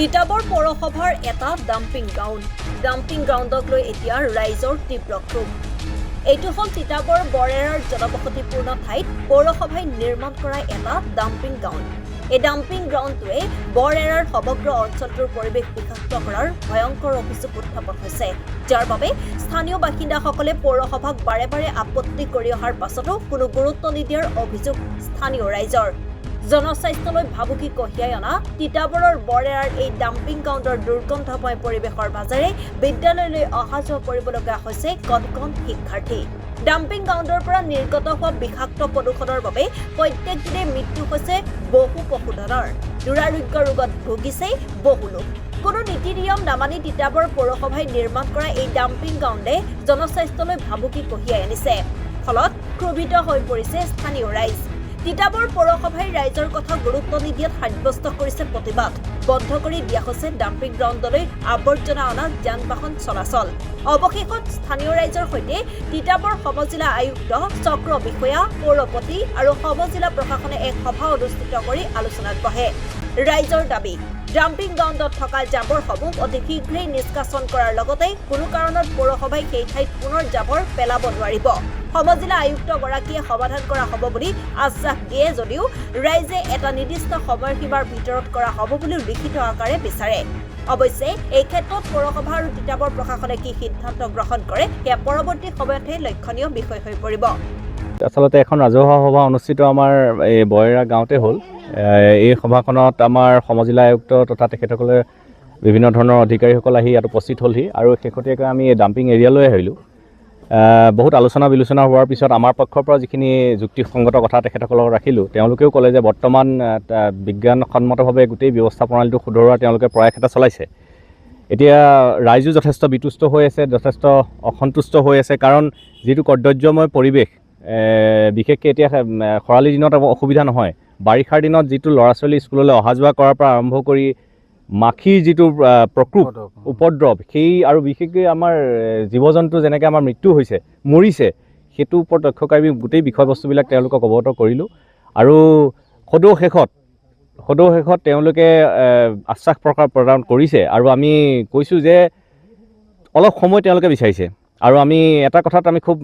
তিতাবৰ পৌৰসভাৰ এটা ডাম্পিং গ্ৰাউণ্ডক লৈ এতিয়া ৰাইজৰ তীব্ৰ ক্ষোভ। এইটো হ'ল তিতাবৰ বৰেৰাৰ জনবসতিপূৰ্ণ ঠাইত পৌৰসভাই নিৰ্মাণ কৰা এটা ডাম্পিং গ্ৰাউণ্ড। এই ডাম্পিং গ্ৰাউণ্ডটোৱে বৰেৰাৰ সমগ্ৰ অঞ্চলটোৰ পৰিৱেশ বিষাক্ত কৰাৰ ভয়ংকৰ অভিযোগ উত্থাপন হৈছে, যাৰ বাবে স্থানীয় বাসিন্দাসকলে পৌৰসভাক বাৰে বাৰে আপত্তি কৰি অহাৰ পাছতো কোনো গুৰুত্ব নিদিয়াৰ অভিযোগ স্থানীয় ৰাইজৰ। জনস্বাস্থ্যলৈ ভাবুকি কঢ়িয়াই অনা তিতাবৰৰ বৰেৰাৰ এই ডাম্পিং গ্ৰাউণ্ডৰ দুৰ্গন্ধময় পৰিৱেশৰ মাজেৰে বিদ্যালয়লৈ অহা যোৱা কৰিবলগীয়া হৈছে কণ কণ শিক্ষাৰ্থী। ডাম্পিং গ্ৰাউণ্ডৰ পৰা নিৰ্গত হোৱা বিষাক্ত প্ৰদূষণৰ বাবে প্ৰত্যেক দিনে মৃত্যু হৈছে বহু পশুধনৰ। দুৰাৰোগ্য ৰোগত ভুগিছে বহু লোক। কোনো নীতি নিয়ম নামানি তিতাবৰ পৌৰসভাই নিৰ্মাণ কৰা এই ডাম্পিং গ্ৰাউণ্ডে জনস্বাস্থ্যলৈ ভাবুকি কঢ়িয়াই আনিছে। ফলত ক্ষোভিত হৈ পৰিছে স্থানীয় ৰাইজ। তিতাবৰ পৌৰসভাই ৰাইজৰ কথা গুৰুত্ব নিদিয়াত সাব্যস্ত কৰিছে প্ৰতিবাদ। বন্ধ কৰি দিয়া হৈছে ডাম্পিং গ্ৰাউণ্ডলৈ আৱৰ্জনা অনা যান বাহন চলাচল। অৱশেষত স্থানীয় ৰাইজৰ সৈতে তিতাবৰ সমজিলা আয়ুক্ত, চক্ৰ বিষয়া, পৌৰপতি আৰু সমজিলা প্ৰশাসনে এক সভা অনুষ্ঠিত কৰি আলোচনাত বহে। ৰাইজৰ দাবী, ডাম্পিং গ্ৰাউণ্ডত থকা জাবৰসমূহ অতি শীঘ্ৰেই নিষ্কাশন কৰাৰ লগতে কোনো কাৰণত পৌৰসভাই সেই ঠাইত পুনৰ জাবৰ পেলাব নোৱাৰিব। সমজিলা আয়ুক্তগৰাকীয়ে সমাধান কৰা হ'ব বুলি আশ্বাস দিয়ে যদিও ৰাইজে এটা নিৰ্দিষ্ট সময়সীমাৰ ভিতৰত কৰা হ'ব বুলিও লিখিত আকাৰে বিচাৰে। অৱশ্যে এই ক্ষেত্ৰত পৌৰসভা আৰু তিতাবৰ প্ৰশাসনে কি সিদ্ধান্ত গ্ৰহণ কৰে সেয়া পৰৱৰ্তী সময়তহে লক্ষণীয় বিষয় হৈ পৰিব। আচলতে এখন ৰাজহুৱা সভা অনুষ্ঠিত আমাৰ এই বৰেৰা গাঁৱতে হ'ল। এই সভাখনত আমাৰ সমজিলা আয়ুক্ত তথা তেখেতসকলে বিভিন্ন ধৰণৰ অধিকাৰীসকল আহি ইয়াত উপস্থিত হ'লহি আৰু শেহতীয়াকৈ আমি এই ডাম্পিং এৰিয়ালৈ আহিলোঁ। বহুত আলোচনা বিলোচনা হোৱাৰ পিছত আমাৰ পক্ষৰ পৰা যিখিনি যুক্তিসংগত কথা তেখেতসকলক ৰাখিলোঁ, তেওঁলোকেও ক'লে যে বৰ্তমান বিজ্ঞানসন্মতভাৱে গোটেই ব্যৱস্থা প্ৰণালীটো শুধৰোৱাৰ তেওঁলোকে প্ৰয়াস এটা চলাইছে। এতিয়া ৰাইজো যথেষ্ট বিতুষ্ট হৈ আছে, যথেষ্ট অসন্তুষ্ট হৈ আছে, কাৰণ যিটো কৰ্দৰ্যময় পৰিৱেশ, বিশেষকৈ এতিয়া খৰালি দিনত অসুবিধা নহয়, বাৰিষাৰ দিনত যিটো ল'ৰা ছোৱালী স্কুললৈ অহা যোৱা কৰাৰ পৰা আৰম্ভ কৰি মাখিৰ যিটো প্ৰকোপ উপদ্ৰৱ, সেই আৰু বিশেষকৈ আমাৰ জীৱ জন্তু যেনেকৈ আমাৰ মৃত্যু হৈছে, মৰিছে, সেইটোৰ ওপৰত লক্ষ্যকাৰী গোটেই বিষয়বস্তুবিলাক তেওঁলোকক অৱগত কৰিলোঁ। আৰু সদৌ শেষত তেওঁলোকে আশ্বাস প্ৰদান কৰিছে আৰু আমি কৈছোঁ যে অলপ সময় তেওঁলোকে বিচাৰিছে। আৰু আমি এটা কথাত আমি খুব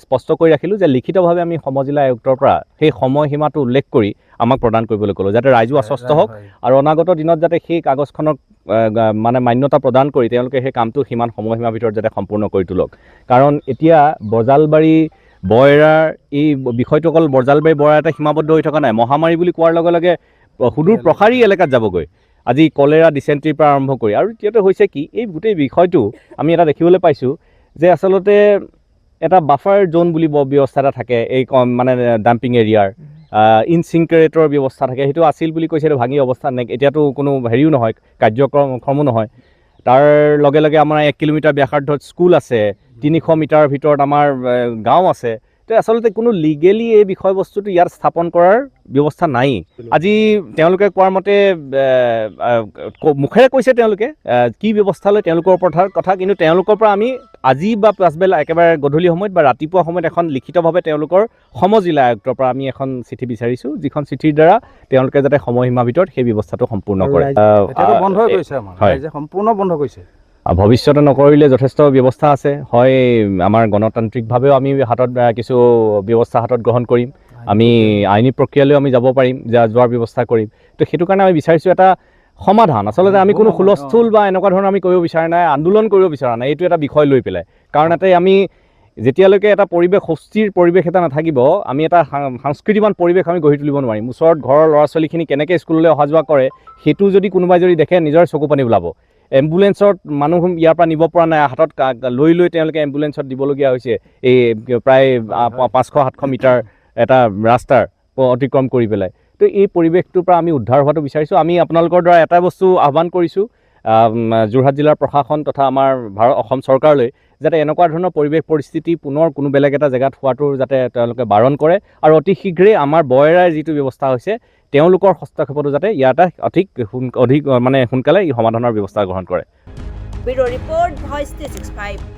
স্পষ্ট কৰি ৰাখিলোঁ যে লিখিতভাৱে আমি সমজিলা আয়ুক্তৰ পৰা সেই সময়সীমাটো উল্লেখ কৰি আমাক প্ৰদান কৰিবলৈ ক'লোঁ, যাতে ৰাইজো আশ্বস্ত হওক আৰু অনাগত দিনত যাতে সেই কাগজখনক মানে মান্যতা প্ৰদান কৰি তেওঁলোকে সেই কামটো সিমান সময়সীমাৰ ভিতৰত যাতে সম্পূৰ্ণ কৰি তোলক। কাৰণ এতিয়া বজালবাৰী বৰেৰাৰ এই বিষয়টো অকল বজালবাৰী বৰেৰা এটা সীমাবদ্ধ হৈ থকা নাই। মহামাৰী বুলি কোৱাৰ লগে লগে সুদূৰ প্ৰসাৰী এলেকাত যাবগৈ, আজি কলেৰা ডিচেণ্ট্ৰিৰ পৰা আৰম্ভ কৰি। আৰু এতিয়াতো হৈছে কি, এই গোটেই বিষয়টো আমি এটা দেখিবলৈ পাইছোঁ যে আচলতে এটা বাফাৰ জ'ন বুলি ব্যৱস্থা এটা থাকে এই মানে ডাম্পিং এৰিয়াৰ, ইনচিনকাৰেটৰ ব্যৱস্থা থাকে, সেইটো আছিল বুলি কৈছে, সেইটো ভাঙি অৱস্থা নাই। এতিয়াতো কোনো হেৰিও নহয়, কাৰ্যক্ৰমো নহয়। তাৰ লগে লগে আমাৰ 1 কিলোমিটাৰ ব্যাসাৰ্ধত স্কুল আছে, 300 মিটাৰৰ ভিতৰত আমাৰ গাঁও আছে। তো আচলতে কোনো লিগেলি এই বিষয়বস্তুটো ইয়াত স্থাপন কৰাৰ ব্যৱস্থা নাই। আজি তেওঁলোকে কোৱাৰ মতে মুখেৰে কৈছে তেওঁলোকে কি ব্যৱস্থা লয় তেওঁলোকৰ ওপৰত কথা, কিন্তু তেওঁলোকৰ পৰা আমি আজি বা পাছবেলা একেবাৰে গধূলি সময়ত বা ৰাতিপুৱা সময়ত এখন লিখিতভাৱে তেওঁলোকৰ সমজিলা আয়ুক্তৰ পৰা আমি এখন চিঠি বিচাৰিছোঁ, যিখন চিঠিৰ দ্বাৰা তেওঁলোকে যাতে সময়সীমাৰ ভিতৰত সেই ব্যৱস্থাটো সম্পূৰ্ণ কৰে। সম্পূৰ্ণ বন্ধ কৰিছে। ভৱিষ্যতে নকৰিলে যথেষ্ট ব্যৱস্থা আছে, হয় আমাৰ গণতান্ত্ৰিকভাৱেও আমি কিছু ব্যৱস্থা হাতত গ্ৰহণ কৰিম, আমি আইনী প্ৰক্ৰিয়ালৈও আমি যাব পাৰিম, যোৱাৰ ব্যৱস্থা কৰিম। তো সেইটো কাৰণে আমি বিচাৰিছোঁ এটা সমাধান। আচলতে আমি কোনো হুলস্থুল বা এনেকুৱা ধৰণৰ আমি কৰিব বিচৰা নাই, আন্দোলন কৰিব বিচৰা নাই, এইটো এটা বিষয় লৈ পেলাই। কাৰণ এটাই আমি যেতিয়ালৈকে এটা পৰিৱেশ, সুস্থিৰ পৰিৱেশ এটা নাথাকিব, আমি এটা সাংস্কৃতিবান পৰিৱেশ আমি গঢ়ি তুলিব নোৱাৰিম। ওচৰত ঘৰৰ ল'ৰা ছোৱালীখিনি কেনেকৈ স্কুললৈ অহা যোৱা কৰে, সেইটো যদি কোনোবাই যদি দেখে নিজৰ চকু পানী ওলাব। এম্বুলেঞ্চত মানুহ ইয়াৰ পৰা নিব পৰা নাই, হাতত লৈ তেওঁলোকে এম্বুলেঞ্চত দিবলগীয়া হৈছে এই প্ৰায় 500-700 মিটাৰ এটা ৰাস্তাৰ অতিক্ৰম কৰি পেলাই। তো এই পৰিৱেশটোৰ পৰা আমি উদ্ধাৰ হোৱাটো বিচাৰিছোঁ। আমি আপোনালোকৰ দ্বাৰা এটা বস্তু আহ্বান কৰিছোঁ যোৰহাট জিলাৰ প্ৰশাসন তথা আমাৰ অসম চৰকাৰলৈ, যাতে এনেকুৱা ধৰণৰ পৰিৱেশ পৰিস্থিতি পুনৰ কোনো বেলেগ এটা জেগাত হোৱাটো যাতে তেওঁলোকে বাৰণ কৰে আৰু অতি শীঘ্ৰেই আমাৰ বৰেৰাৰ যিটো ব্যৱস্থা হৈছে তেওঁলোকৰ হস্তক্ষেপতো যাতে ইয়াতে অধিক মানে সোনকালে এই সমাধানৰ ব্যৱস্থা গ্ৰহণ কৰে। Bureau' report, voice 365।